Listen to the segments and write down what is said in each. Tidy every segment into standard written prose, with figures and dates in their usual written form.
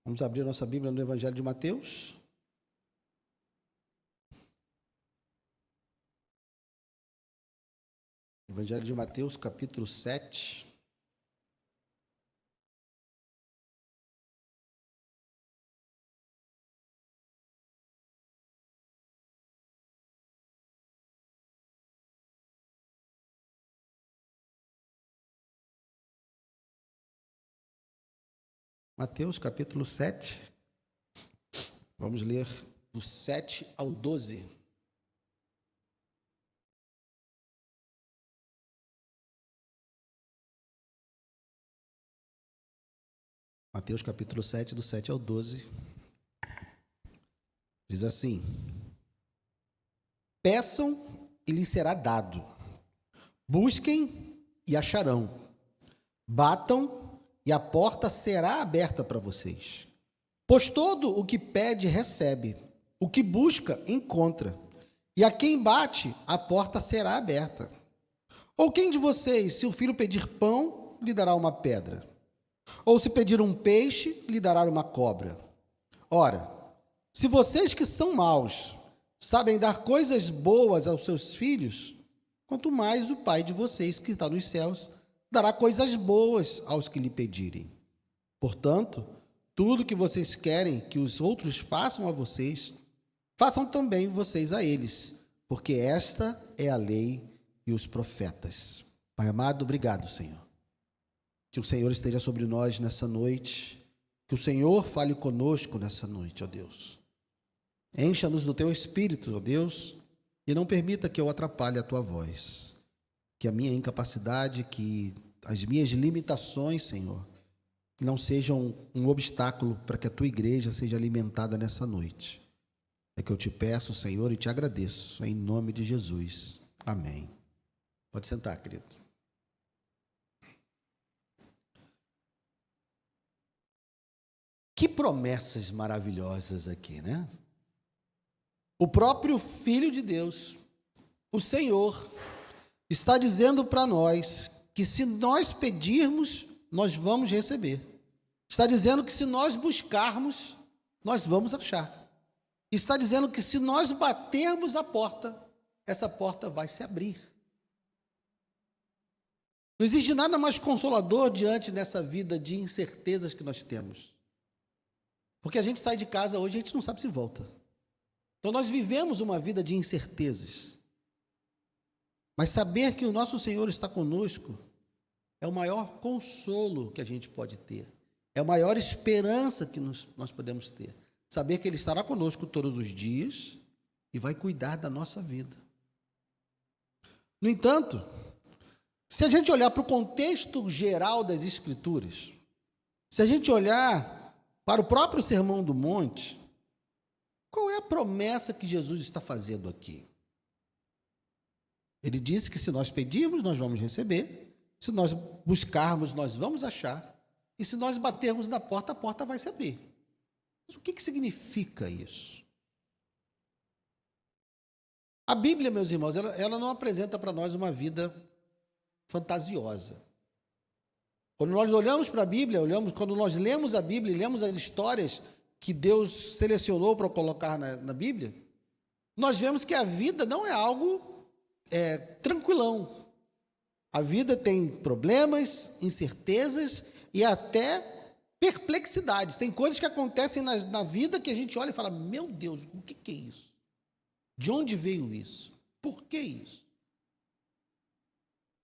Vamos abrir a nossa Bíblia no Evangelho de Mateus. Evangelho de Mateus, capítulo 7. Mateus, capítulo 7. Vamos ler do 7 ao 12. Mateus, capítulo 7, do 7 ao 12. Diz assim: Peçam e lhes será dado. Busquem e acharão. Batam e a porta será aberta para vocês. Pois todo o que pede, recebe. O que busca, encontra. E a quem bate, a porta será aberta. Ou quem de vocês, se o filho pedir pão, lhe dará uma pedra? Ou se pedir um peixe, lhe dará uma cobra? Ora, se vocês que são maus sabem dar coisas boas aos seus filhos, quanto mais o Pai de vocês que está nos céus dará coisas boas aos que lhe pedirem. Portanto, tudo que vocês querem que os outros façam a vocês, façam também vocês a eles, porque esta é a lei e os profetas. Pai amado, obrigado, Senhor. Que o Senhor esteja sobre nós nessa noite, que o Senhor fale conosco nessa noite, ó Deus. Encha-nos do teu Espírito, ó Deus, e não permita que eu atrapalhe a tua voz. Que a minha incapacidade, que as minhas limitações, Senhor, não sejam um obstáculo para que a tua igreja seja alimentada nessa noite. É que eu te peço, Senhor, e te agradeço, em nome de Jesus. Amém. Pode sentar, querido. Que promessas maravilhosas aqui, né? O próprio Filho de Deus, o Senhor, está dizendo para nós que se nós pedirmos, nós vamos receber. Está dizendo que se nós buscarmos, nós vamos achar. Está dizendo que se nós batermos a porta, essa porta vai se abrir. Não existe nada mais consolador diante dessa vida de incertezas que nós temos. Porque a gente sai de casa hoje e a gente não sabe se volta. Então nós vivemos uma vida de incertezas. Mas saber que o nosso Senhor está conosco é o maior consolo que a gente pode ter. É a maior esperança que nós podemos ter. Saber que Ele estará conosco todos os dias e vai cuidar da nossa vida. No entanto, se a gente olhar para o contexto geral das Escrituras, se a gente olhar para o próprio Sermão do Monte, qual é a promessa que Jesus está fazendo aqui? Ele disse que se nós pedirmos, nós vamos receber. Se nós buscarmos, nós vamos achar. E se nós batermos na porta, a porta vai se abrir. Mas o que significa isso? A Bíblia, meus irmãos, ela não apresenta para nós uma vida fantasiosa. Quando nós olhamos para a Bíblia, quando nós lemos a Bíblia e lemos as histórias que Deus selecionou para colocar na Bíblia, nós vemos que a vida não é algo tranquilão. A vida tem problemas, incertezas e até perplexidades. Tem coisas que acontecem na vida que a gente olha e fala, meu Deus, o que é isso? De onde veio isso? Por que isso?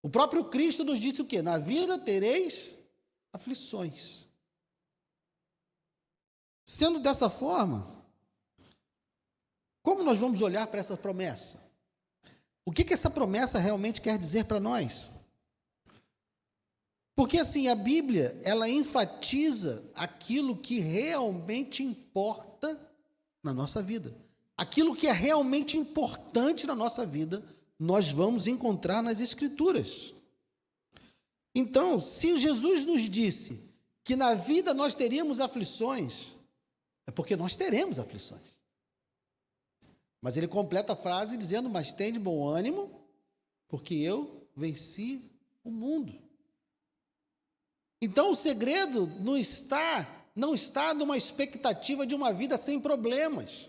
O próprio Cristo nos disse o quê? Na vida tereis aflições. Sendo dessa forma, como nós vamos olhar para essa promessa? O que essa promessa realmente quer dizer para nós? Porque assim, a Bíblia, ela enfatiza aquilo que realmente importa na nossa vida. Aquilo que é realmente importante na nossa vida, nós vamos encontrar nas Escrituras. Então, se Jesus nos disse que na vida nós teríamos aflições, é porque nós teremos aflições. Mas ele completa a frase dizendo, mas tende bom ânimo, porque eu venci o mundo. Então o segredo não está não está numa expectativa de uma vida sem problemas.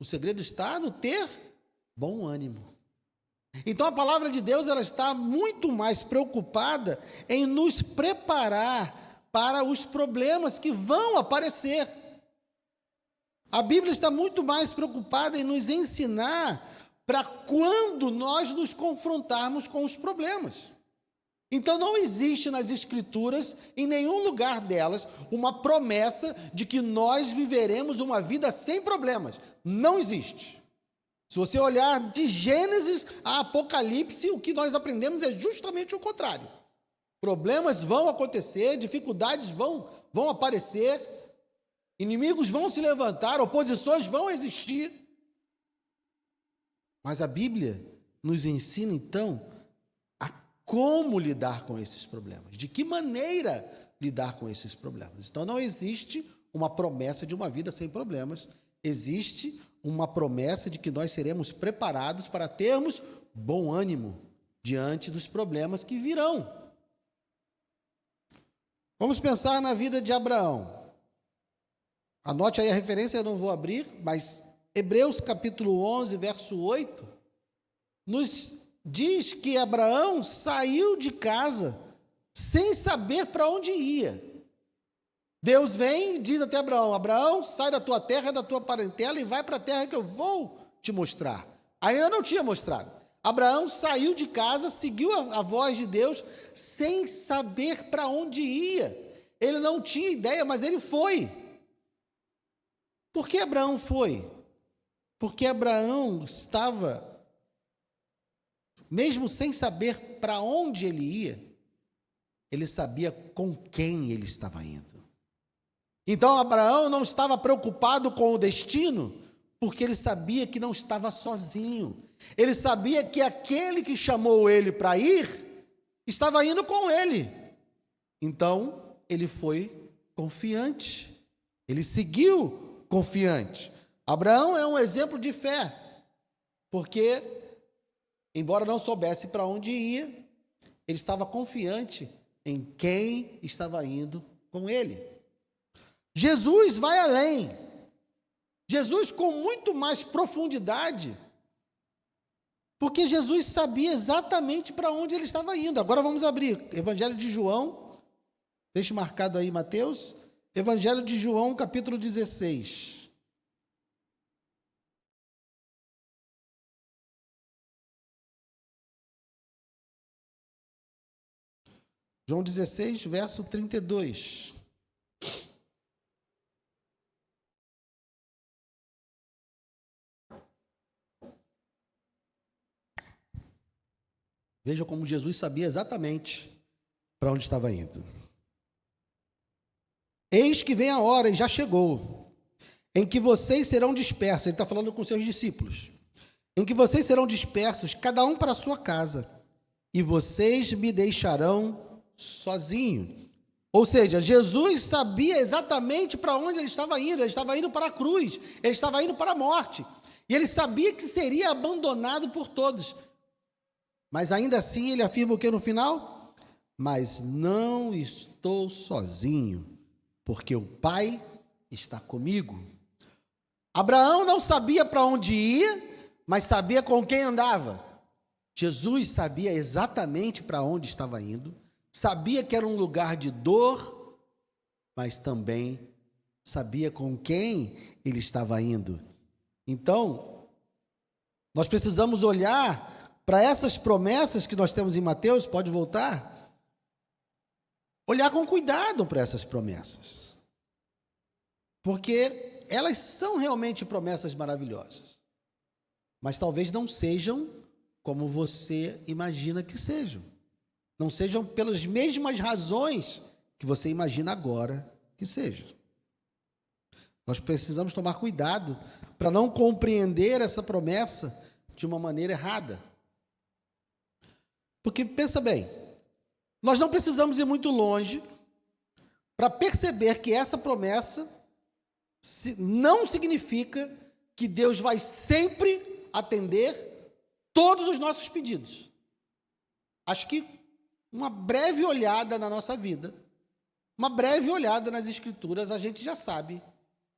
O segredo está no ter bom ânimo. Então a palavra de Deus, ela está muito mais preocupada em nos preparar para os problemas que vão aparecer. A Bíblia está muito mais preocupada em nos ensinar para quando nós nos confrontarmos com os problemas. Então não existe nas Escrituras, em nenhum lugar delas, uma promessa de que nós viveremos uma vida sem problemas. Não existe. Se você olhar de Gênesis a Apocalipse, o que nós aprendemos é justamente o contrário. Problemas vão acontecer, dificuldades vão aparecer, inimigos vão se levantar, oposições vão existir. Mas a Bíblia nos ensina, então, a como lidar com esses problemas, de que maneira lidar com esses problemas. Então, não existe uma promessa de uma vida sem problemas, existe uma promessa de que nós seremos preparados para termos bom ânimo diante dos problemas que virão. Vamos pensar na vida de Abraão. Anote aí a referência, eu não vou abrir, mas Hebreus capítulo 11, verso 8, nos diz que Abraão saiu de casa sem saber para onde ia. Deus vem e diz até Abraão: Abraão, sai da tua terra, da tua parentela e vai para a terra que eu vou te mostrar. Ainda não tinha mostrado. Abraão saiu de casa, seguiu a voz de Deus, sem saber para onde ia. Ele não tinha ideia, mas ele foi. Por que Abraão foi? Porque Abraão estava, mesmo sem saber para onde ele ia, ele sabia com quem ele estava indo. Então Abraão não estava preocupado com o destino, porque ele sabia que não estava sozinho. Ele sabia que aquele que chamou ele para ir, estava indo com ele. Então ele foi confiante, ele seguiu confiante. Abraão é um exemplo de fé, porque, embora não soubesse para onde ia, ele estava confiante em quem estava indo com ele. Jesus vai além. Jesus com muito mais profundidade, porque Jesus sabia exatamente para onde ele estava indo. Agora vamos abrir Evangelho de João, deixe marcado aí Mateus, Evangelho de João, capítulo 16. João 16, verso 32. Veja como Jesus sabia exatamente para onde estava indo. Eis que vem a hora, e já chegou, em que vocês serão dispersos. Ele está falando com seus discípulos. Em que vocês serão dispersos, cada um para a sua casa, e vocês me deixarão sozinho. Ou seja, Jesus sabia exatamente para onde ele estava indo para a cruz, ele estava indo para a morte, e ele sabia que seria abandonado por todos. Mas ainda assim ele afirma o que no final? Mas não estou sozinho, porque o Pai está comigo. Abraão não sabia para onde ia, mas sabia com quem andava. Jesus sabia exatamente para onde estava indo, sabia que era um lugar de dor, mas também sabia com quem ele estava indo. Então, nós precisamos olhar para essas promessas que nós temos em Mateus. Pode voltar? Olhar com cuidado para essas promessas, porque elas são realmente promessas maravilhosas, mas talvez não sejam como você imagina que sejam, não sejam pelas mesmas razões que você imagina agora que sejam. Nós precisamos tomar cuidado para não compreender essa promessa de uma maneira errada. Porque, pensa bem, nós não precisamos ir muito longe para perceber que essa promessa não significa que Deus vai sempre atender todos os nossos pedidos. Acho que uma breve olhada na nossa vida uma breve olhada nas Escrituras, a gente já sabe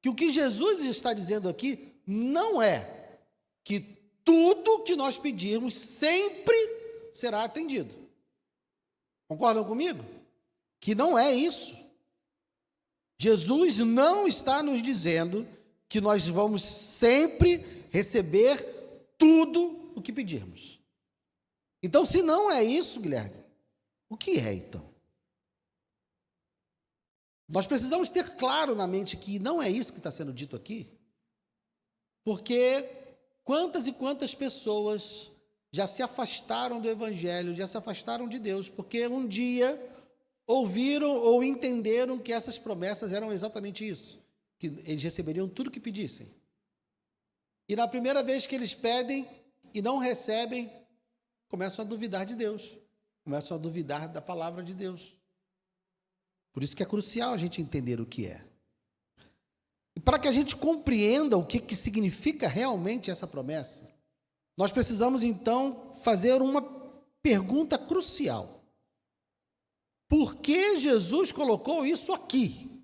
que o que Jesus está dizendo aqui não é que tudo que nós pedirmos sempre será atendido. Concordam comigo? Que não é isso. Jesus não está nos dizendo que nós vamos sempre receber tudo o que pedirmos. Então, se não é isso, Guilherme, o que é então? Nós precisamos ter claro na mente que não é isso que está sendo dito aqui, porque quantas e quantas pessoas já se afastaram do Evangelho, já se afastaram de Deus, porque um dia ouviram ou entenderam que essas promessas eram exatamente isso, que eles receberiam tudo que pedissem. E na primeira vez que eles pedem e não recebem, começam a duvidar de Deus, começam a duvidar da palavra de Deus. Por isso que é crucial a gente entender o que é. E para que a gente compreenda o que significa realmente essa promessa, nós precisamos então fazer uma pergunta crucial. Por que Jesus colocou isso aqui?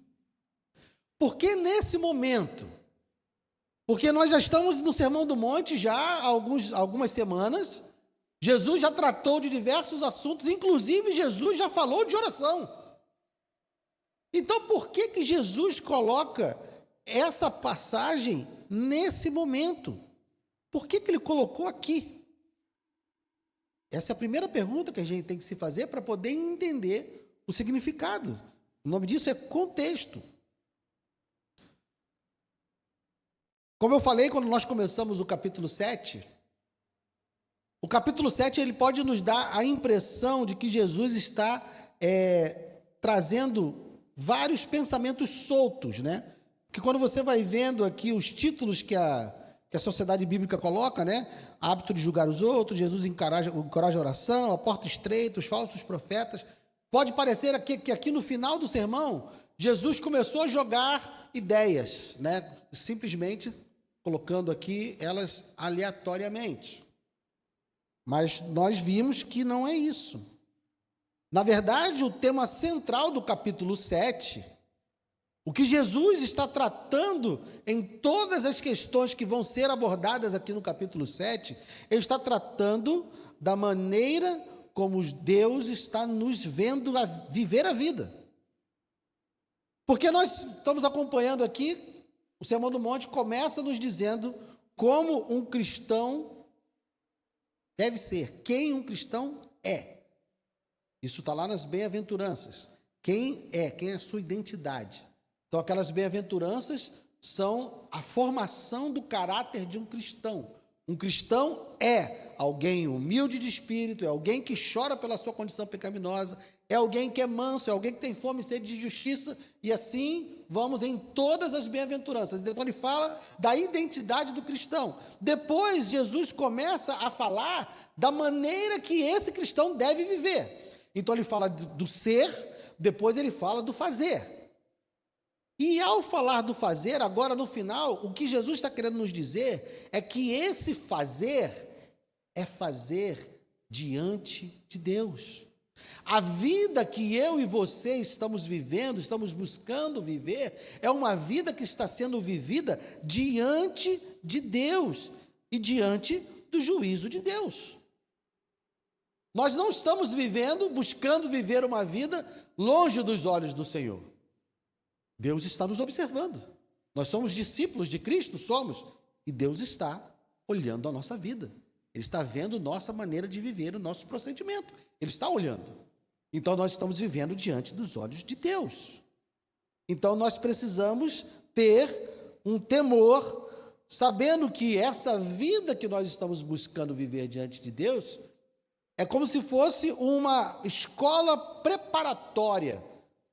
Por que nesse momento? Porque nós já estamos no Sermão do Monte já há algumas semanas. Jesus já tratou de diversos assuntos, inclusive Jesus já falou de oração. Então, por que Jesus coloca essa passagem nesse momento? Por que ele colocou aqui? Essa é a primeira pergunta que a gente tem que se fazer para poder entender o significado. O nome disso é contexto. Como eu falei quando nós começamos o capítulo 7, o capítulo 7 ele pode nos dar a impressão de que Jesus está trazendo vários pensamentos soltos, né? Que quando você vai vendo aqui os títulos que a sociedade bíblica coloca, né? Hábito de julgar os outros, Jesus encoraja a oração, a porta estreita, os falsos profetas. Pode parecer que aqui no final do sermão, Jesus começou a jogar ideias, né? Simplesmente colocando aqui elas aleatoriamente. Mas nós vimos que não é isso. Na verdade, o tema central do capítulo 7, o que Jesus está tratando em todas as questões que vão ser abordadas aqui no capítulo 7, ele está tratando da maneira como Deus está nos vendo viver a vida. Porque nós estamos acompanhando aqui, o Sermão do Monte começa nos dizendo como um cristão deve ser, quem um cristão é. Isso está lá nas bem-aventuranças. Quem é a sua identidade. Então, aquelas bem-aventuranças são a formação do caráter de um cristão. Um cristão é alguém humilde de espírito, é alguém que chora pela sua condição pecaminosa, é alguém que é manso, é alguém que tem fome e sede de justiça, e assim vamos em todas as bem-aventuranças. Então, ele fala da identidade do cristão. Depois, Jesus começa a falar da maneira que esse cristão deve viver. Então, ele fala do ser, depois ele fala do fazer. E ao falar do fazer, agora no final, o que Jesus está querendo nos dizer é que esse fazer é fazer diante de Deus. A vida que eu e você estamos vivendo, estamos buscando viver, é uma vida que está sendo vivida diante de Deus e diante do juízo de Deus. Nós não estamos buscando viver uma vida longe dos olhos do Senhor. Deus está nos observando. Nós somos discípulos de Cristo, somos, e Deus está olhando a nossa vida. Ele está vendo nossa maneira de viver, o nosso procedimento. Ele está olhando. Então, nós estamos vivendo diante dos olhos de Deus. Então, nós precisamos ter um temor, sabendo que essa vida que nós estamos buscando viver diante de Deus é como se fosse uma escola preparatória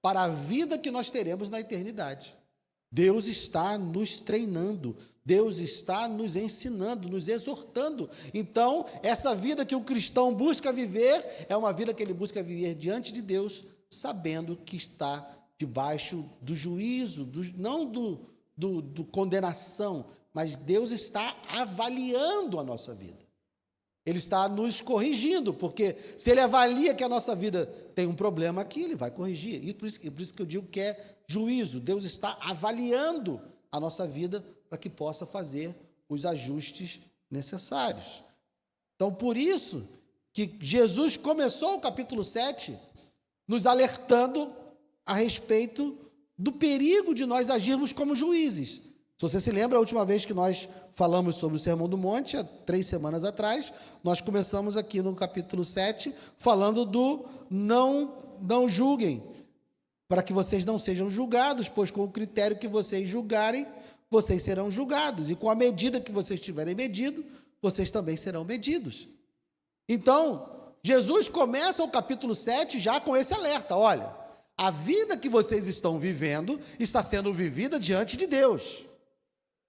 para a vida que nós teremos na eternidade. Deus está nos treinando, Deus está nos ensinando, nos exortando. Então, essa vida que o cristão busca viver é uma vida que ele busca viver diante de Deus, sabendo que está debaixo do juízo, não do condenação, mas Deus está avaliando a nossa vida. Ele está nos corrigindo, porque se ele avalia que a nossa vida tem um problema aqui, ele vai corrigir. E por isso que eu digo que é juízo. Deus está avaliando a nossa vida para que possa fazer os ajustes necessários. Então, por isso que Jesus começou o capítulo 7 nos alertando a respeito do perigo de nós agirmos como juízes. Se você se lembra, a última vez que nós falamos sobre o Sermão do Monte, há 3 semanas atrás, nós começamos aqui no capítulo 7, falando do não julguem, para que vocês não sejam julgados, pois com o critério que vocês julgarem, vocês serão julgados, e com a medida que vocês tiverem medido, vocês também serão medidos. Então, Jesus começa o capítulo 7 já com esse alerta: olha, a vida que vocês estão vivendo está sendo vivida diante de Deus.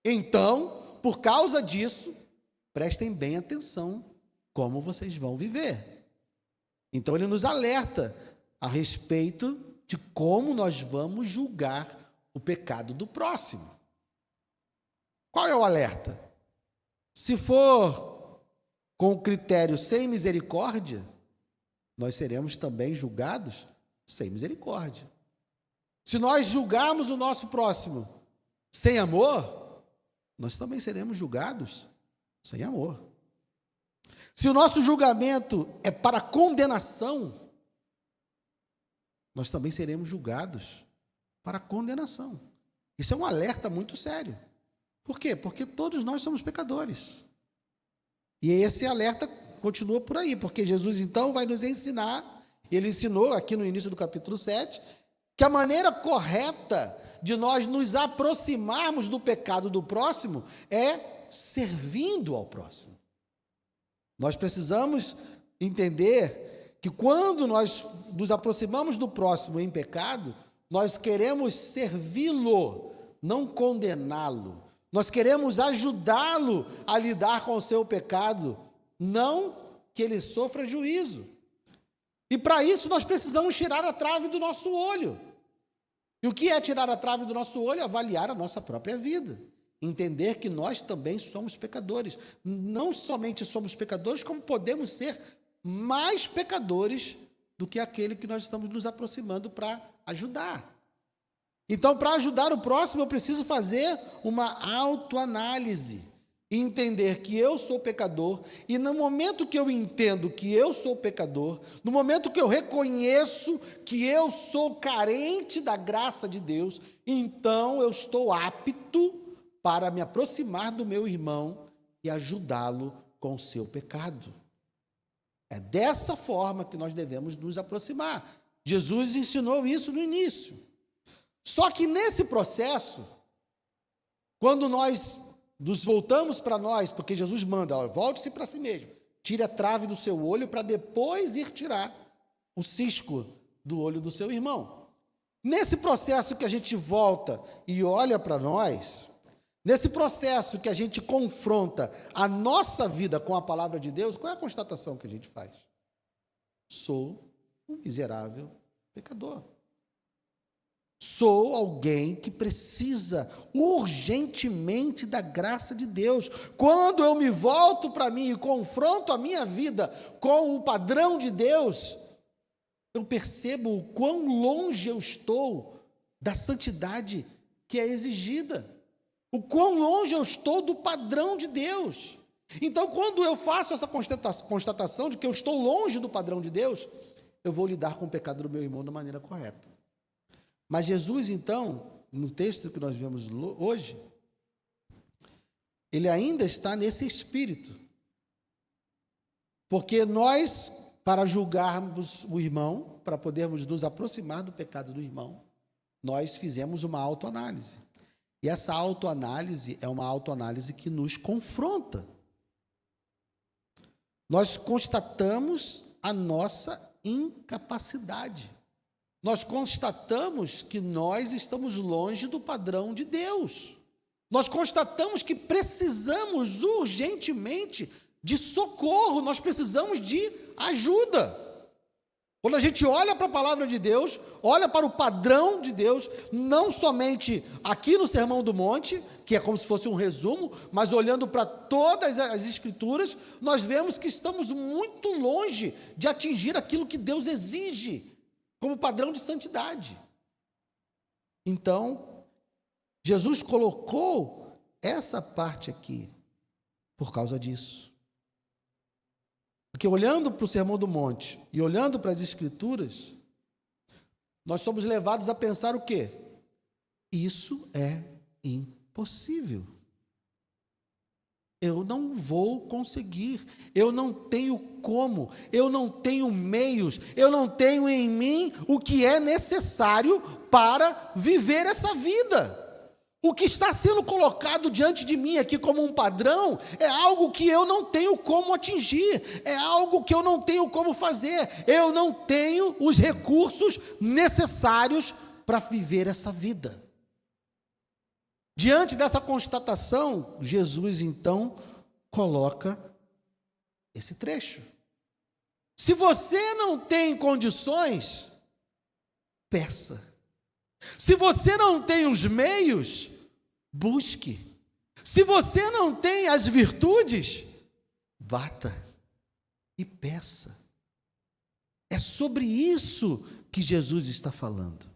Então, por causa disso, prestem bem atenção como vocês vão viver. Então, ele nos alerta a respeito de como nós vamos julgar o pecado do próximo. Qual é o alerta? Se for com o critério sem misericórdia, nós seremos também julgados sem misericórdia. Se nós julgarmos o nosso próximo sem amor, nós também seremos julgados sem amor. Se o nosso julgamento é para condenação, nós também seremos julgados para condenação. Isso é um alerta muito sério. Por quê? Porque todos nós somos pecadores. E esse alerta continua por aí, porque Jesus então vai nos ensinar, ele ensinou aqui no início do capítulo 7, que a maneira correta de nós nos aproximarmos do pecado do próximo é servindo ao próximo. Nós precisamos entender que quando nós nos aproximamos do próximo em pecado, nós queremos servi-lo, não condená-lo. Nós queremos ajudá-lo a lidar com o seu pecado, não que ele sofra juízo. E para isso nós precisamos tirar a trave do nosso olho. E o que é tirar a trave do nosso olho? Avaliar a nossa própria vida. Entender que nós também somos pecadores. Não somente somos pecadores, como podemos ser mais pecadores do que aquele que nós estamos nos aproximando para ajudar. Então, para ajudar o próximo, eu preciso fazer uma autoanálise e entender que eu sou pecador, e no momento que eu entendo que eu sou pecador, no momento que eu reconheço que eu sou carente da graça de Deus, então eu estou apto para me aproximar do meu irmão e ajudá-lo com o seu pecado. É dessa forma que nós devemos nos aproximar. Jesus ensinou isso no início. Só que nesse processo, quando nós nos voltamos para nós, porque Jesus manda, volte-se para si mesmo, tire a trave do seu olho para depois ir tirar o cisco do olho do seu irmão. Nesse processo que a gente volta e olha para nós, nesse processo que a gente confronta a nossa vida com a palavra de Deus, qual é a constatação que a gente faz? Sou um miserável pecador. Sou alguém que precisa urgentemente da graça de Deus. Quando eu me volto para mim e confronto a minha vida com o padrão de Deus, eu percebo o quão longe eu estou da santidade que é exigida. O quão longe eu estou do padrão de Deus. Então, quando eu faço essa constatação de que eu estou longe do padrão de Deus, eu vou lidar com o pecado do meu irmão da maneira correta. Mas Jesus, então, no texto que nós vemos hoje, ele ainda está nesse espírito. Porque nós, para julgarmos o irmão, para podermos nos aproximar do pecado do irmão, nós fizemos uma autoanálise. E essa autoanálise é uma autoanálise que nos confronta. Nós constatamos a nossa incapacidade. Nós constatamos que nós estamos longe do padrão de Deus. Nós constatamos que precisamos urgentemente de socorro, nós precisamos de ajuda. Quando a gente olha para a palavra de Deus, olha para o padrão de Deus, não somente aqui no Sermão do Monte, que é como se fosse um resumo, mas olhando para todas as Escrituras, nós vemos que estamos muito longe de atingir aquilo que Deus exige como padrão de santidade. Então, Jesus colocou essa parte aqui por causa disso. Porque olhando para o Sermão do Monte e olhando para as Escrituras, nós somos levados a pensar o quê? Isso é impossível. Eu não vou conseguir, eu não tenho como, eu não tenho meios, eu não tenho em mim o que é necessário para viver essa vida. O que está sendo colocado diante de mim aqui como um padrão é algo que eu não tenho como atingir, é algo que eu não tenho como fazer, eu não tenho os recursos necessários para viver essa vida. Diante dessa constatação, Jesus então coloca esse trecho. Se você não tem condições, peça. Se você não tem os meios, busque. Se você não tem as virtudes, bata e peça. É sobre isso que Jesus está falando.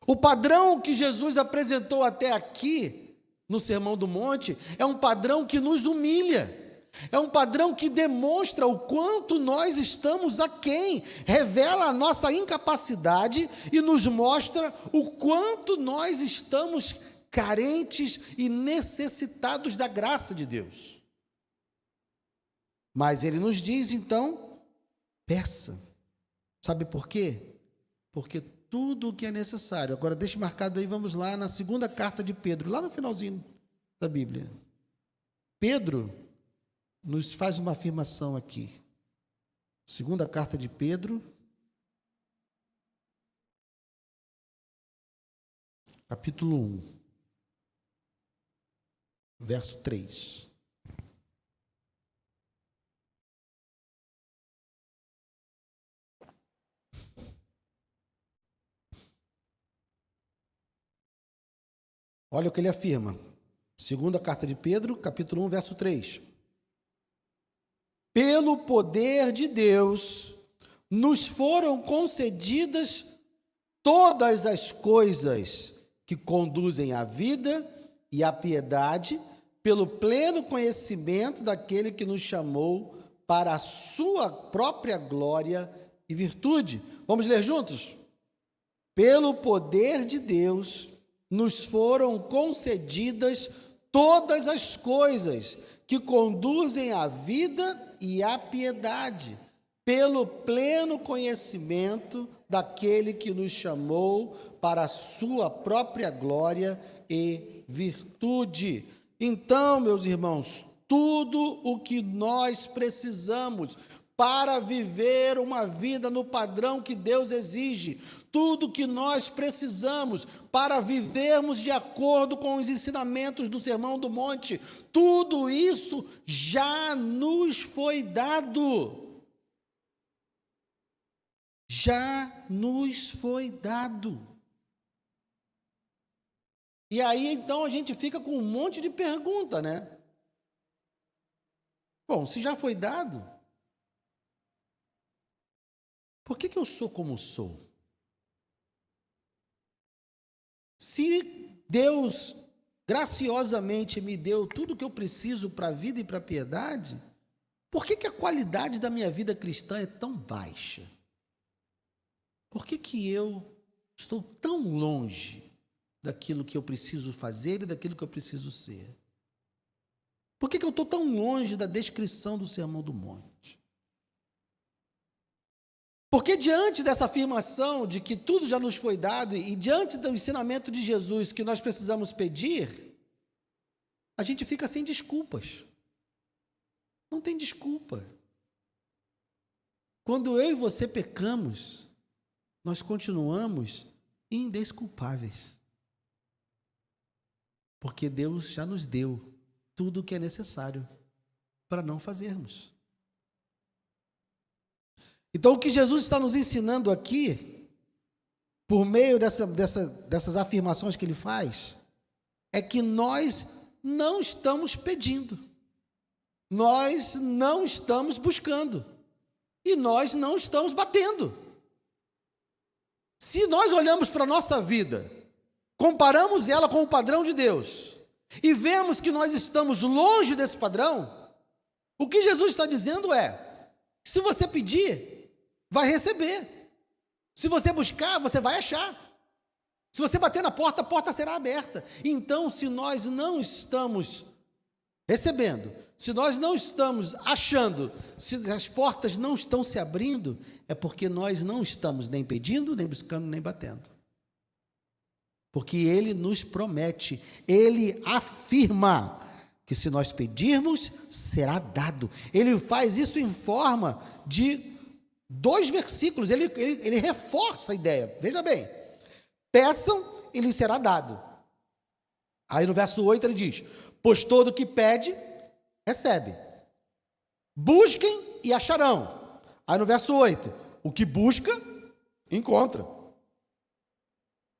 O padrão que Jesus apresentou até aqui, no Sermão do Monte, é um padrão que nos humilha. É um padrão que demonstra o quanto nós estamos aquém, revela a nossa incapacidade e nos mostra o quanto nós estamos carentes e necessitados da graça de Deus. Mas ele nos diz, então, peça. Sabe por quê? Porque tudo o que é necessário. Agora deixe marcado aí, vamos lá na segunda carta de Pedro, lá no finalzinho da Bíblia. Pedro nos faz uma afirmação aqui. Segunda carta de Pedro, capítulo 1, verso 3. Olha o que ele afirma. Segunda carta de Pedro, capítulo 1, verso 3. Pelo poder de Deus, nos foram concedidas todas as coisas que conduzem à vida e à piedade, pelo pleno conhecimento daquele que nos chamou para a sua própria glória e virtude. Vamos ler juntos? Pelo poder de Deus, nos foram concedidas todas as coisas que conduzem à vida e à piedade, pelo pleno conhecimento daquele que nos chamou para a sua própria glória e virtude. Então, meus irmãos, tudo o que nós precisamos para viver uma vida no padrão que Deus exige, tudo que nós precisamos para vivermos de acordo com os ensinamentos do Sermão do Monte, tudo isso já nos foi dado. Já nos foi dado. E aí, então, a gente fica com um monte de pergunta, né? Bom, se já foi dado, por que eu sou como sou? Se Deus graciosamente me deu tudo o que eu preciso para a vida e para a piedade, por que a qualidade da minha vida cristã é tão baixa? Por que eu estou tão longe daquilo que eu preciso fazer e daquilo que eu preciso ser? Por que eu estou tão longe da descrição do Sermão do Monte? Porque diante dessa afirmação de que tudo já nos foi dado e diante do ensinamento de Jesus que nós precisamos pedir, a gente fica sem desculpas. Não tem desculpa. Quando eu e você pecamos, nós continuamos indesculpáveis. Porque Deus já nos deu tudo o que é necessário para não fazermos. Então, o que Jesus está nos ensinando aqui, por meio dessas afirmações que ele faz, é que nós não estamos pedindo, nós não estamos buscando, e nós não estamos batendo. Se nós olhamos para a nossa vida, comparamos ela com o padrão de Deus, e vemos que nós estamos longe desse padrão, o que Jesus está dizendo é: se você pedir, vai receber. Se você buscar, você vai achar. Se você bater na porta, a porta será aberta. Então, se nós não estamos recebendo, se nós não estamos achando, se as portas não estão se abrindo, é porque nós não estamos nem pedindo, nem buscando, nem batendo. Porque Ele nos promete, Ele afirma que se nós pedirmos, será dado. Ele faz isso em forma de 2 versículos, ele reforça a ideia. Veja bem: peçam e lhes será dado. Aí no verso 8 ele diz: pois todo que pede, recebe. Busquem e acharão. Aí no verso 8, o que busca, encontra.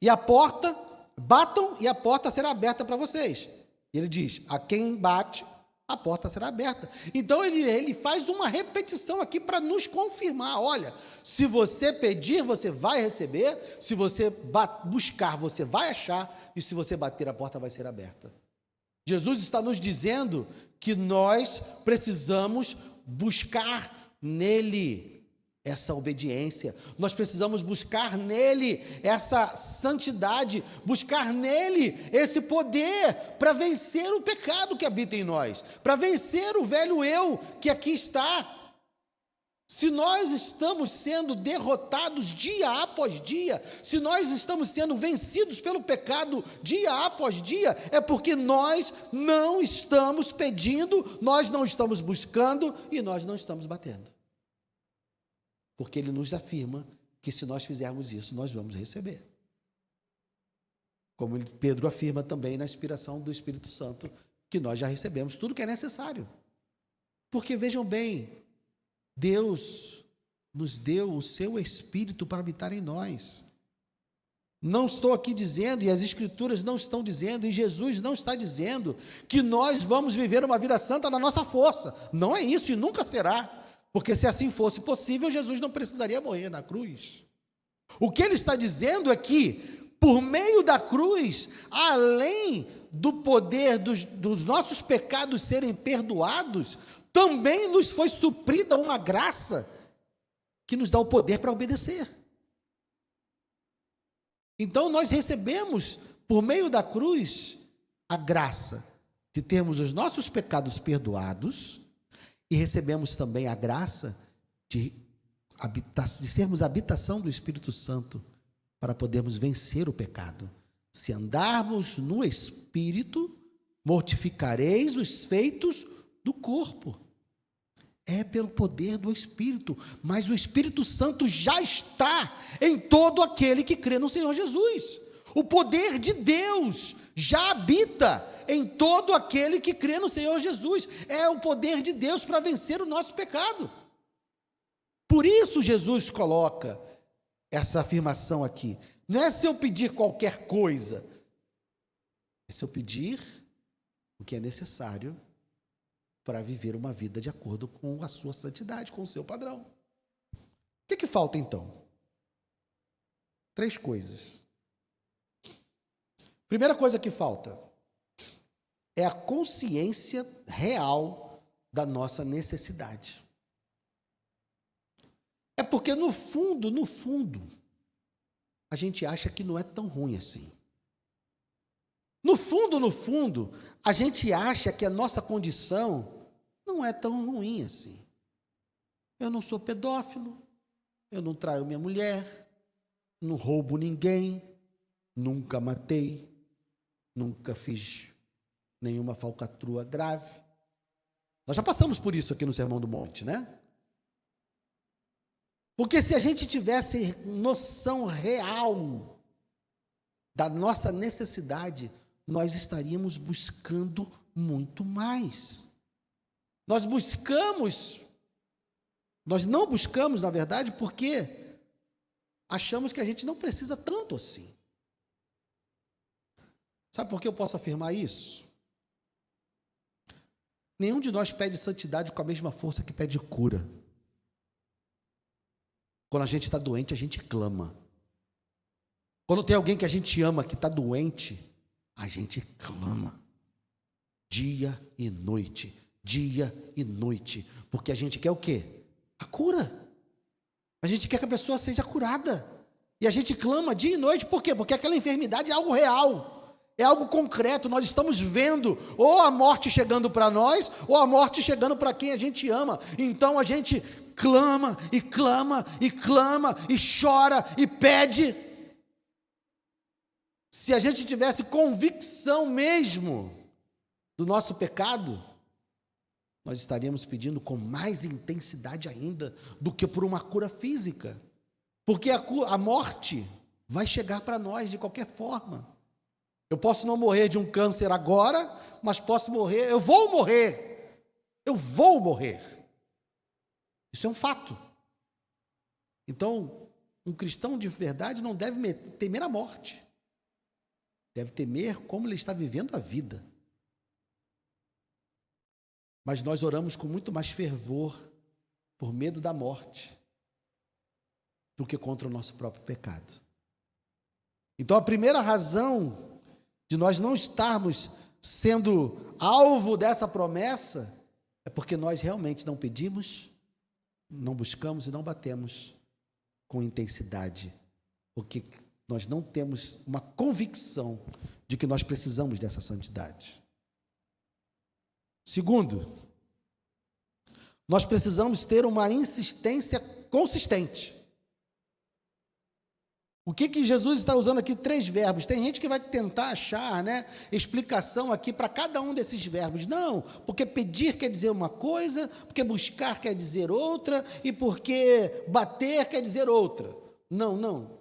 E a porta, batam e a porta será aberta para vocês. Ele diz: a quem bate, a porta será aberta. Então ele faz uma repetição aqui para nos confirmar: olha, se você pedir, você vai receber, se você buscar, você vai achar, e se você bater, a porta vai ser aberta. Jesus está nos dizendo que nós precisamos buscar nele essa obediência, nós precisamos buscar nele essa santidade, buscar nele esse poder para vencer o pecado que habita em nós, para vencer o velho eu que aqui está. Se nós estamos sendo derrotados dia após dia, se nós estamos sendo vencidos pelo pecado dia após dia, é porque nós não estamos pedindo, nós não estamos buscando e nós não estamos batendo. Porque ele nos afirma que se nós fizermos isso, nós vamos receber. Como Pedro afirma também na inspiração do Espírito Santo, que nós já recebemos tudo que é necessário. Porque vejam bem, Deus nos deu o seu Espírito para habitar em nós. Não estou aqui dizendo, e as Escrituras não estão dizendo, e Jesus não está dizendo, que nós vamos viver uma vida santa na nossa força. Não é isso e nunca será. Porque se assim fosse possível, Jesus não precisaria morrer na cruz. O que ele está dizendo é que, por meio da cruz, além do poder dos nossos pecados serem perdoados, também nos foi suprida uma graça que nos dá o poder para obedecer. Então nós recebemos, por meio da cruz, a graça de termos os nossos pecados perdoados, e recebemos também a graça de sermos a habitação do Espírito Santo para podermos vencer o pecado. Se andarmos no Espírito, mortificareis os feitos do corpo. É pelo poder do Espírito, mas o Espírito Santo já está em todo aquele que crê no Senhor Jesus. O poder de Deus já habita em todo aquele que crê no Senhor Jesus. É o poder de Deus para vencer o nosso pecado. Por isso Jesus coloca essa afirmação aqui. Não é se eu pedir qualquer coisa, é se eu pedir o que é necessário para viver uma vida de acordo com a sua santidade, com o seu padrão. O que falta então? 3 coisas. Primeira coisa que falta é a consciência real da nossa necessidade. É porque no fundo, a gente acha que não é tão ruim assim. No fundo, a gente acha que a nossa condição não é tão ruim assim. Eu não sou pedófilo, eu não traio minha mulher, não roubo ninguém, nunca matei, nunca fiz nenhuma falcatrua grave. Nós já passamos por isso aqui no Sermão do Monte, né? Porque se a gente tivesse noção real da nossa necessidade, nós estaríamos buscando muito mais. Nós buscamos Nós não buscamos, na verdade, porque achamos que a gente não precisa tanto assim. Sabe por que eu posso afirmar isso? Nenhum de nós pede santidade com a mesma força que pede cura. Quando a gente está doente, a gente clama. Quando tem alguém que a gente ama que está doente, a gente clama. Dia e noite, porque a gente quer o quê? A cura. A gente quer que a pessoa seja curada. E a gente clama dia e noite, por quê? Porque aquela enfermidade é algo real, é algo concreto. Nós estamos vendo ou a morte chegando para nós, ou a morte chegando para quem a gente ama. Então a gente clama, e clama, e clama, e chora, e pede. Se a gente tivesse convicção mesmo do nosso pecado, nós estaríamos pedindo com mais intensidade ainda do que por uma cura física. Porque a morte vai chegar para nós de qualquer forma. Eu posso não morrer de um câncer agora, mas posso morrer, eu vou morrer. Isso é um fato. Então, um cristão de verdade não deve temer a morte. Deve temer como ele está vivendo a vida. Mas nós oramos com muito mais fervor por medo da morte do que contra o nosso próprio pecado. Então, a primeira razão de nós não estarmos sendo alvo dessa promessa é porque nós realmente não pedimos, não buscamos e não batemos com intensidade, porque nós não temos uma convicção de que nós precisamos dessa santidade. Segundo, nós precisamos ter uma insistência consistente. O que Jesus está usando aqui? 3 verbos. Tem gente que vai tentar achar, explicação aqui para cada um desses verbos. Não, porque pedir quer dizer uma coisa, porque buscar quer dizer outra, e porque bater quer dizer outra. Não.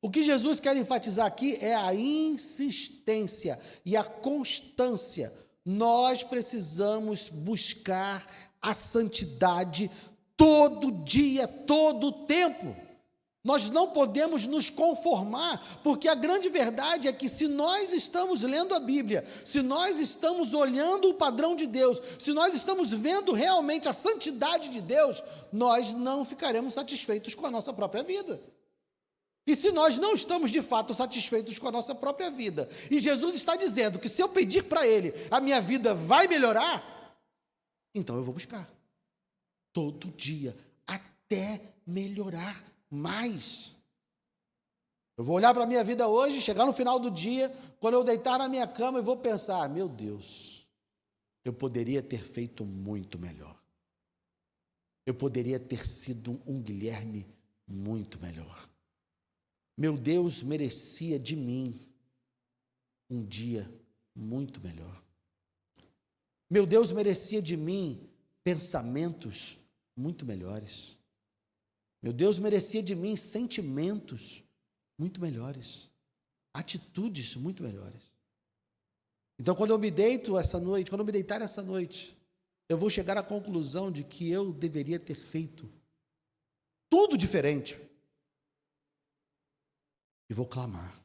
O que Jesus quer enfatizar aqui é a insistência e a constância. Nós precisamos buscar a santidade todo dia, todo o tempo. Nós não podemos nos conformar, porque a grande verdade é que se nós estamos lendo a Bíblia, se nós estamos olhando o padrão de Deus, se nós estamos vendo realmente a santidade de Deus, nós não ficaremos satisfeitos com a nossa própria vida. E se nós não estamos de fato satisfeitos com a nossa própria vida, e Jesus está dizendo que se eu pedir para Ele, a minha vida vai melhorar, então eu vou buscar, todo dia, até melhorar mais. Eu vou olhar para a minha vida hoje, chegar no final do dia, quando eu deitar na minha cama, eu vou pensar, meu Deus, eu poderia ter feito muito melhor. Eu poderia ter sido um Guilherme muito melhor. Meu Deus merecia de mim um dia muito melhor. Meu Deus merecia de mim pensamentos muito melhores. Meu Deus merecia de mim sentimentos muito melhores, atitudes muito melhores. Então, quando eu me deitar essa noite, eu vou chegar à conclusão de que eu deveria ter feito tudo diferente. E vou clamar.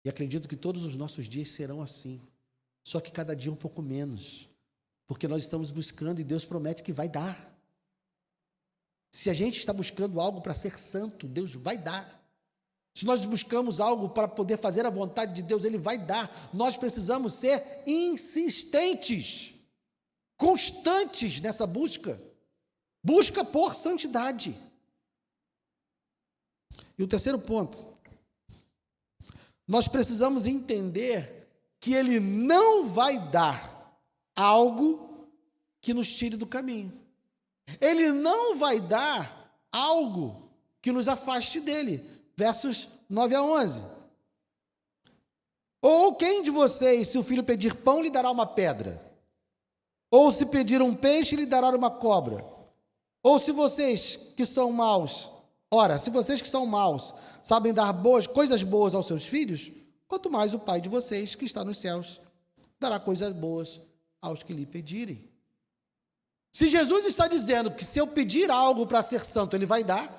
E acredito que todos os nossos dias serão assim. Só que cada dia um pouco menos. Porque nós estamos buscando e Deus promete que vai dar. Se a gente está buscando algo para ser santo, Deus vai dar. Se nós buscamos algo para poder fazer a vontade de Deus, Ele vai dar. Nós precisamos ser insistentes, constantes nessa busca. Busca por santidade. E o terceiro ponto, nós precisamos entender que Ele não vai dar algo que nos tire do caminho. Ele não vai dar algo que nos afaste dele. Versos 9 a 11. Ou quem de vocês, se o filho pedir pão, lhe dará uma pedra? Ou se pedir um peixe, lhe dará uma cobra? Ou se vocês que são maus... Ora, se vocês que são maus sabem dar coisas boas aos seus filhos, quanto mais o Pai de vocês, que está nos céus, dará coisas boas aos que lhe pedirem. Se Jesus está dizendo que se eu pedir algo para ser santo, ele vai dar.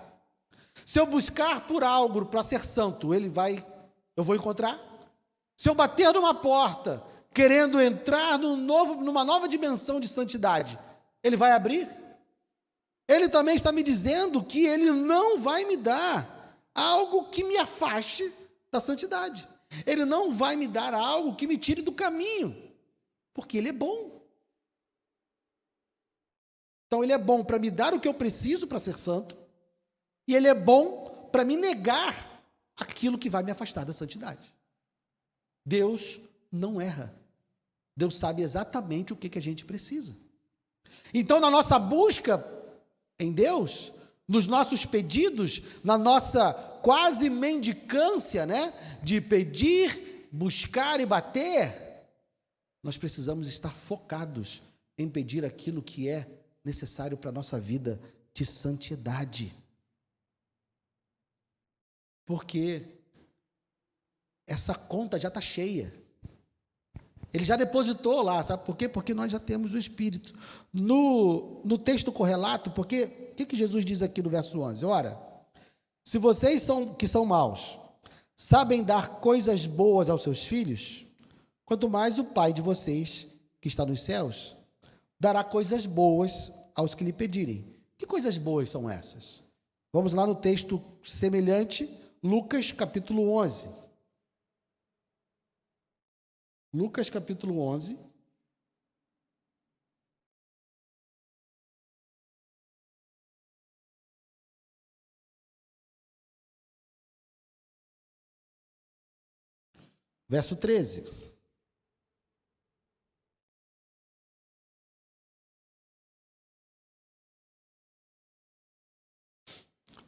Se eu buscar por algo para ser santo, eu vou encontrar. Se eu bater numa porta, querendo entrar numa nova dimensão de santidade, ele vai abrir. Ele também está me dizendo que ele não vai me dar algo que me afaste da santidade. Ele não vai me dar algo que me tire do caminho, porque ele é bom. Então ele é bom para me dar o que eu preciso para ser santo, e ele é bom para me negar aquilo que vai me afastar da santidade. Deus não erra. Deus sabe exatamente o que a gente precisa. Então, na nossa busca em Deus, nos nossos pedidos, na nossa quase mendicância, né, de pedir, buscar e bater, nós precisamos estar focados em pedir aquilo que é necessário para a nossa vida de santidade. Porque essa conta já está cheia. Ele já depositou lá, sabe por quê? Porque nós já temos o Espírito. No texto correlato, porque o que Jesus diz aqui no verso 11? Ora, se vocês que são maus, sabem dar coisas boas aos seus filhos, quanto mais o Pai de vocês, que está nos céus, dará coisas boas aos que lhe pedirem. Que coisas boas são essas? Vamos lá no texto semelhante, Lucas capítulo 11. Lucas capítulo 11. Verso 13.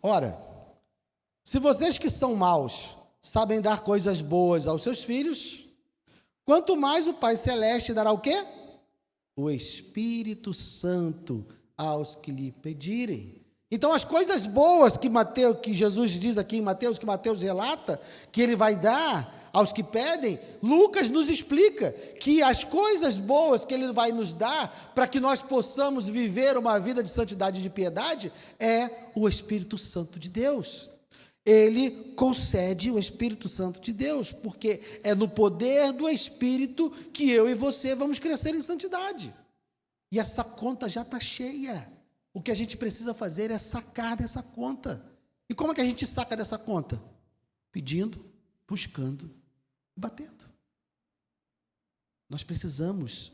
Ora, se vocês que são maus sabem dar coisas boas aos seus filhos, quanto mais o Pai Celeste dará o quê? O Espírito Santo aos que lhe pedirem. Então, as coisas boas que Jesus diz aqui em Mateus, que Mateus relata, que ele vai dar aos que pedem, Lucas nos explica que as coisas boas que ele vai nos dar para que nós possamos viver uma vida de santidade e de piedade é o Espírito Santo de Deus. Ele concede o Espírito Santo de Deus, porque é no poder do Espírito que eu e você vamos crescer em santidade. E essa conta já está cheia. O que a gente precisa fazer é sacar dessa conta. E como é que a gente saca dessa conta? Pedindo, buscando, batendo. Nós precisamos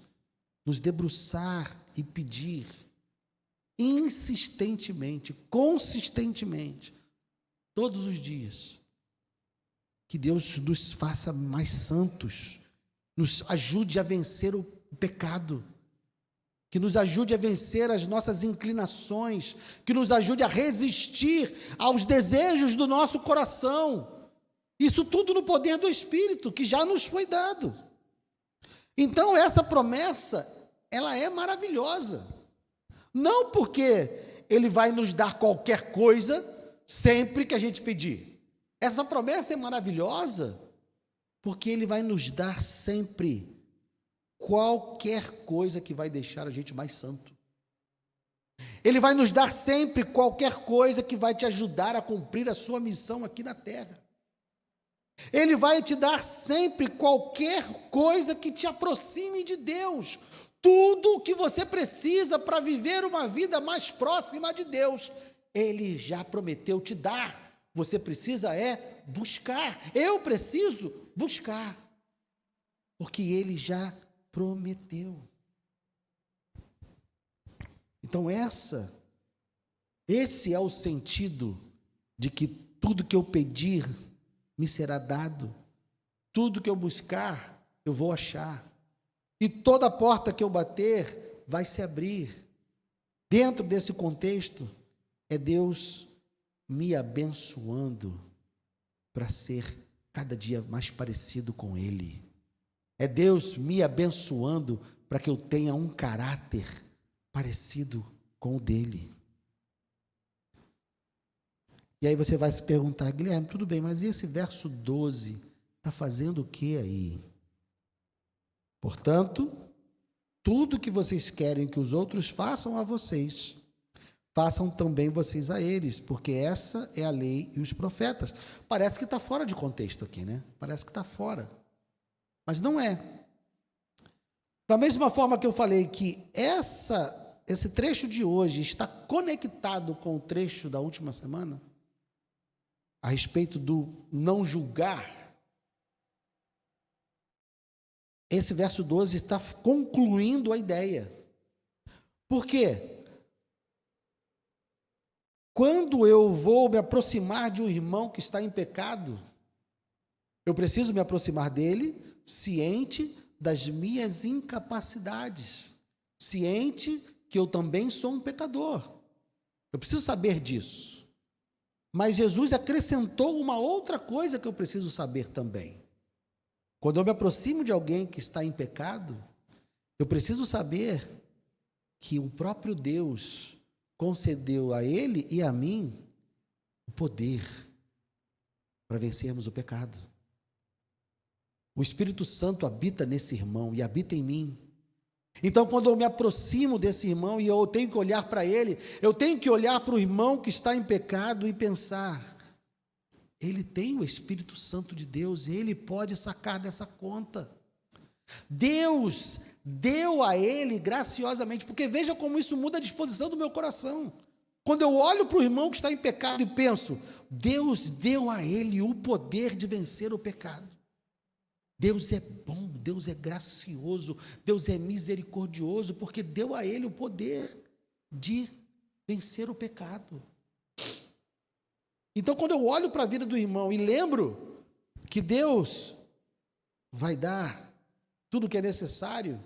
nos debruçar e pedir insistentemente, consistentemente, todos os dias, que Deus nos faça mais santos, nos ajude a vencer o pecado, que nos ajude a vencer as nossas inclinações, que nos ajude a resistir aos desejos do nosso coração. Isso tudo no poder do Espírito, que já nos foi dado. Então, essa promessa, ela é maravilhosa. Não porque Ele vai nos dar qualquer coisa sempre que a gente pedir. Essa promessa é maravilhosa porque Ele vai nos dar sempre qualquer coisa que vai deixar a gente mais santo. Ele vai nos dar sempre qualquer coisa que vai te ajudar a cumprir a sua missão aqui na terra. Ele vai te dar sempre qualquer coisa que te aproxime de Deus. Tudo o que você precisa para viver uma vida mais próxima de Deus, Ele já prometeu te dar. Você precisa buscar. Eu preciso buscar, porque Ele já prometeu. Então esse é o sentido de que tudo que eu pedir me será dado, tudo que eu buscar eu vou achar, e toda porta que eu bater vai se abrir. Dentro desse contexto é Deus me abençoando para ser cada dia mais parecido com Ele. É Deus me abençoando para que eu tenha um caráter parecido com o dele. E aí você vai se perguntar, Guilherme, tudo bem, mas esse verso 12 está fazendo o que aí? Portanto, tudo que vocês querem que os outros façam a vocês, façam também vocês a eles, porque essa é a lei e os profetas. Parece que está fora de contexto aqui, né? Parece que está fora. Mas não é. Da mesma forma que eu falei que esse trecho de hoje está conectado com o trecho da última semana, a respeito do não julgar, esse verso 12 está concluindo a ideia. Por quê? Quando eu vou me aproximar de um irmão que está em pecado, eu preciso me aproximar dele ciente das minhas incapacidades, ciente que eu também sou um pecador. Eu preciso saber disso. Mas Jesus acrescentou uma outra coisa que eu preciso saber também. Quando eu me aproximo de alguém que está em pecado, eu preciso saber que o próprio Deus concedeu a ele e a mim o poder para vencermos o pecado. O Espírito Santo habita nesse irmão e habita em mim. Então, quando eu me aproximo desse irmão e eu tenho que olhar para ele, eu tenho que olhar para o irmão que está em pecado e pensar: ele tem o Espírito Santo de Deus, ele pode sacar dessa conta. Deus deu a ele graciosamente, porque veja como isso muda a disposição do meu coração. Quando eu olho para o irmão que está em pecado e penso: Deus deu a ele o poder de vencer o pecado. Deus é bom, Deus é gracioso, Deus é misericordioso, porque deu a ele o poder de vencer o pecado. Então, quando eu olho para a vida do irmão e lembro que Deus vai dar tudo o que é necessário,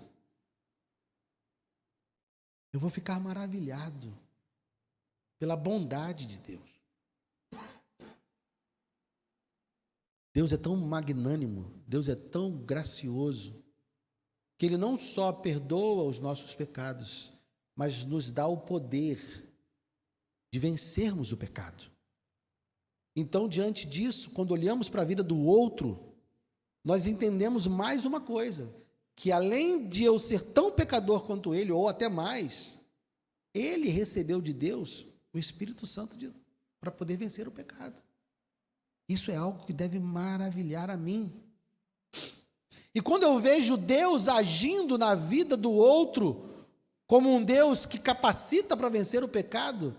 eu vou ficar maravilhado pela bondade de Deus. Deus é tão magnânimo, Deus é tão gracioso, que Ele não só perdoa os nossos pecados, mas nos dá o poder de vencermos o pecado. Então, diante disso, quando olhamos para a vida do outro, nós entendemos mais uma coisa, que além de eu ser tão pecador quanto ele, ou até mais, ele recebeu de Deus o Espírito Santo para poder vencer o pecado. Isso é algo que deve maravilhar a mim. E quando eu vejo Deus agindo na vida do outro, como um Deus que capacita para vencer o pecado,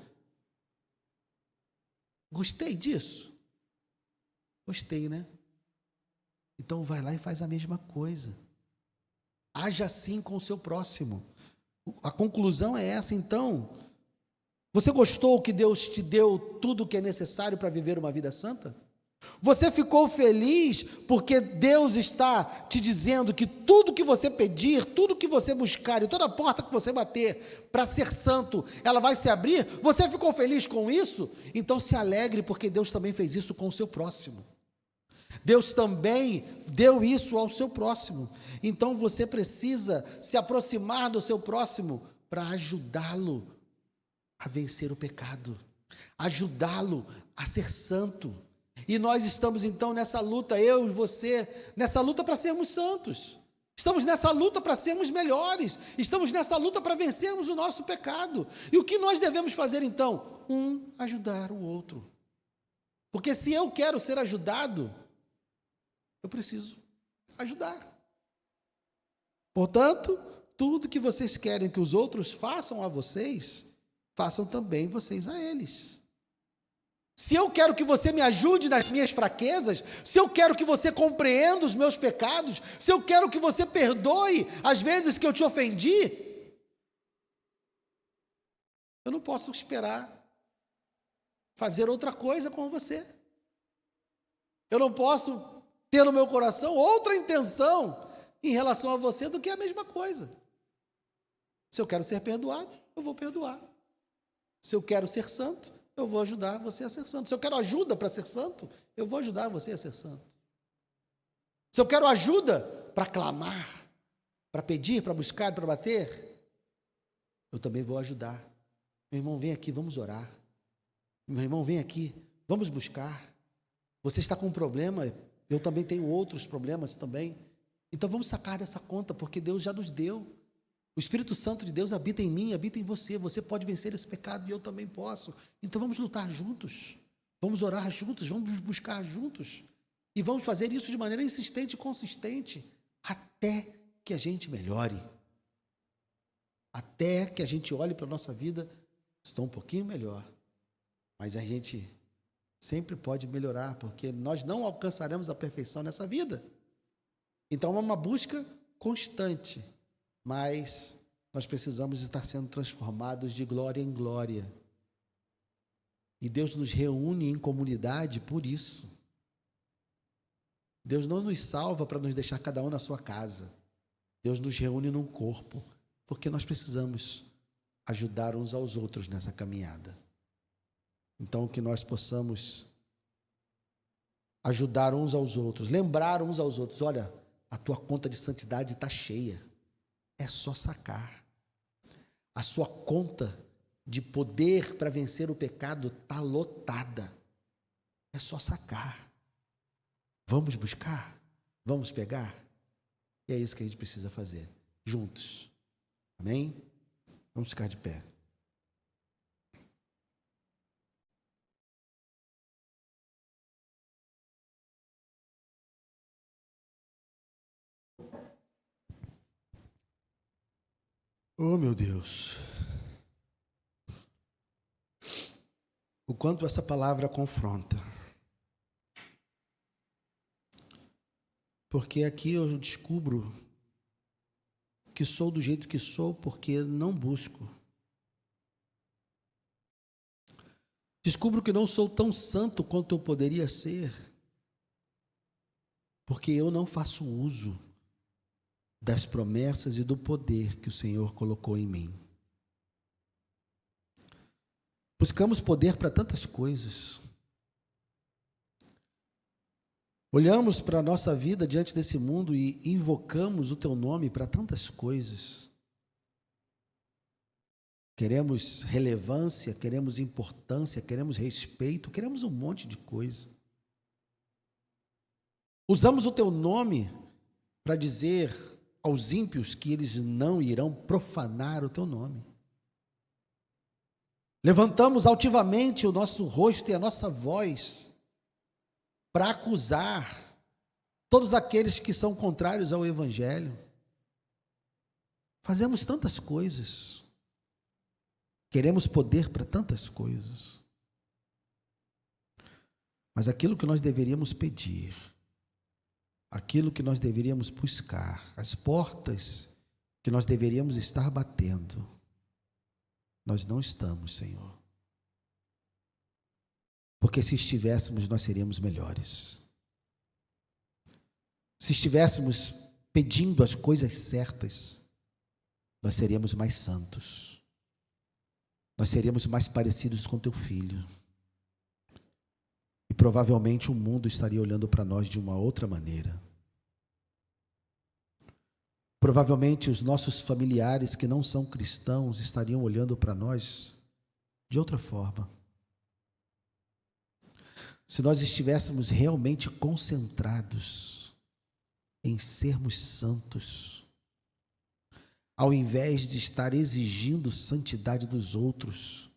gostei disso? Gostei, né? Então vai lá e faz a mesma coisa. Haja assim com o seu próximo. A conclusão é essa, então. Você gostou que Deus te deu tudo o que é necessário para viver uma vida santa? Você ficou feliz porque Deus está te dizendo que tudo que você pedir, tudo que você buscar e toda porta que você bater para ser santo, ela vai se abrir? Você ficou feliz com isso? Então se alegre, porque Deus também fez isso com o seu próximo. Deus também deu isso ao seu próximo. Então você precisa se aproximar do seu próximo para ajudá-lo a vencer o pecado, ajudá-lo a ser santo. E nós estamos então nessa luta, eu e você, nessa luta para sermos santos. Estamos nessa luta para sermos melhores. Estamos nessa luta para vencermos o nosso pecado. E o que nós devemos fazer então? Ajudar o outro. Porque se eu quero ser ajudado, eu preciso ajudar. Portanto, tudo que vocês querem que os outros façam a vocês, façam também vocês a eles. Se eu quero que você me ajude nas minhas fraquezas, se eu quero que você compreenda os meus pecados, se eu quero que você perdoe as vezes que eu te ofendi, eu não posso esperar fazer outra coisa com você. Eu não posso ter no meu coração outra intenção em relação a você do que a mesma coisa. Se eu quero ser perdoado, eu vou perdoar. Se eu quero ser santo, eu vou ajudar você a ser santo. Se eu quero ajuda para ser santo, eu vou ajudar você a ser santo. Se eu quero ajuda para clamar, para pedir, para buscar, para bater, eu também vou ajudar. Meu irmão, vem aqui, vamos orar. Meu irmão, vem aqui, vamos buscar. Você está com um problema, eu também tenho outros problemas também. Então vamos sacar dessa conta, porque Deus já nos deu. O Espírito Santo de Deus habita em mim, habita em você. Você pode vencer esse pecado e eu também posso. Então vamos lutar juntos. Vamos orar juntos, vamos buscar juntos. E vamos fazer isso de maneira insistente e consistente, até que a gente melhore. Até que a gente olhe para a nossa vida, estou um pouquinho melhor. Mas a gente sempre pode melhorar, porque nós não alcançaremos a perfeição nessa vida. Então é uma busca constante, mas nós precisamos estar sendo transformados de glória em glória. E Deus nos reúne em comunidade por isso. Deus não nos salva para nos deixar cada um na sua casa. Deus nos reúne num corpo, porque nós precisamos ajudar uns aos outros nessa caminhada. Então, que nós possamos ajudar uns aos outros, lembrar uns aos outros, olha, a tua conta de santidade está cheia, é só sacar. A sua conta de poder para vencer o pecado está lotada, é só sacar. Vamos buscar, vamos pegar, e é isso que a gente precisa fazer, juntos, amém? Vamos ficar de pé. Oh, meu Deus, o quanto essa palavra confronta, porque aqui eu descubro que sou do jeito que sou porque não busco. Descubro que não sou tão santo quanto eu poderia ser, porque eu não faço uso das promessas e do poder que o Senhor colocou em mim. Buscamos poder para tantas coisas. Olhamos para a nossa vida diante desse mundo e invocamos o Teu nome para tantas coisas. Queremos relevância, queremos importância, queremos respeito, queremos um monte de coisa. Usamos o Teu nome para dizer aos ímpios que eles não irão profanar o Teu nome. Levantamos altivamente o nosso rosto e a nossa voz para acusar todos aqueles que são contrários ao Evangelho. Fazemos tantas coisas. Queremos poder para tantas coisas. Mas aquilo que nós deveríamos pedir, aquilo que nós deveríamos buscar, as portas que nós deveríamos estar batendo, nós não estamos, Senhor. Porque se estivéssemos, nós seríamos melhores. Se estivéssemos pedindo as coisas certas, nós seríamos mais santos. Nós seríamos mais parecidos com Teu Filho. E provavelmente o mundo estaria olhando para nós de uma outra maneira. Provavelmente os nossos familiares que não são cristãos estariam olhando para nós de outra forma. Se nós estivéssemos realmente concentrados em sermos santos, ao invés de estar exigindo santidade dos outros,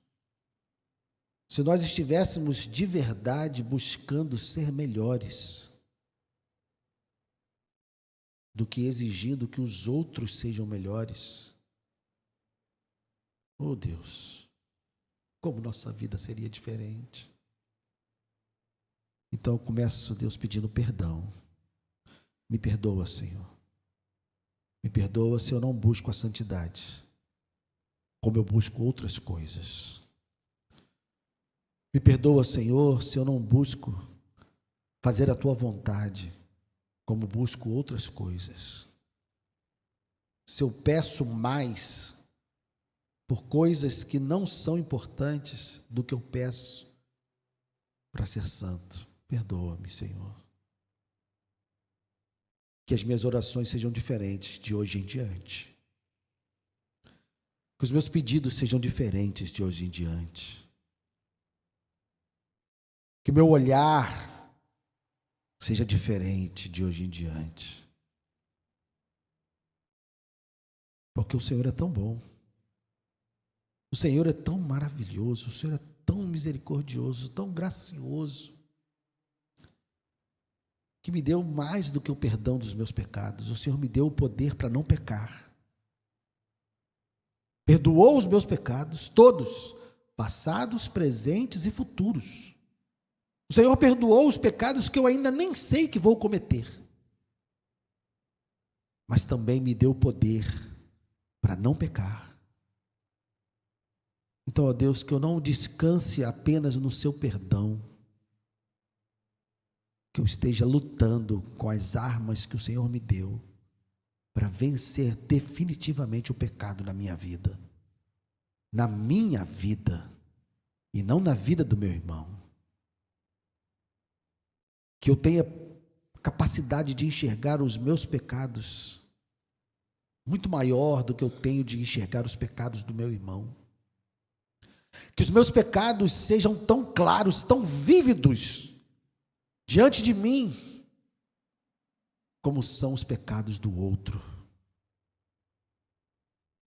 se nós estivéssemos de verdade buscando ser melhores, do que exigindo que os outros sejam melhores, oh Deus, como nossa vida seria diferente. Então eu começo, Deus, pedindo perdão. Me perdoa, Senhor. Me perdoa se eu não busco a santidade, como eu busco outras coisas. Me perdoa, Senhor, se eu não busco fazer a Tua vontade, como busco outras coisas. Se eu peço mais por coisas que não são importantes do que eu peço para ser santo, perdoa-me, Senhor. Que as minhas orações sejam diferentes de hoje em diante. Que os meus pedidos sejam diferentes de hoje em diante. Que o meu olhar seja diferente de hoje em diante. Porque o Senhor é tão bom. O Senhor é tão maravilhoso, o Senhor é tão misericordioso, tão gracioso, que me deu mais do que o perdão dos meus pecados. O Senhor me deu o poder para não pecar. Perdoou os meus pecados, todos, passados, presentes e futuros. O Senhor perdoou os pecados que eu ainda nem sei que vou cometer. Mas também me deu o poder para não pecar. Então, ó Deus, que eu não descanse apenas no seu perdão, que eu esteja lutando com as armas que o Senhor me deu para vencer definitivamente o pecado na minha vida e não na vida do meu irmão. Que eu tenha capacidade de enxergar os meus pecados muito maior do que eu tenho de enxergar os pecados do meu irmão. Que os meus pecados sejam tão claros, tão vívidos diante de mim, como são os pecados do outro,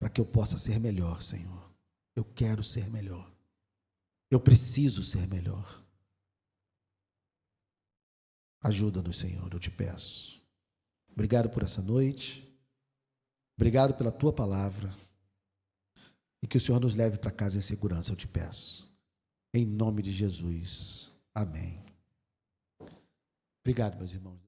para que eu possa ser melhor, Senhor. Eu quero ser melhor. Eu preciso ser melhor. Ajuda-nos, Senhor, eu te peço. Obrigado por essa noite. Obrigado pela tua palavra. E que o Senhor nos leve para casa em segurança, eu te peço. Em nome de Jesus. Amém. Obrigado, meus irmãos.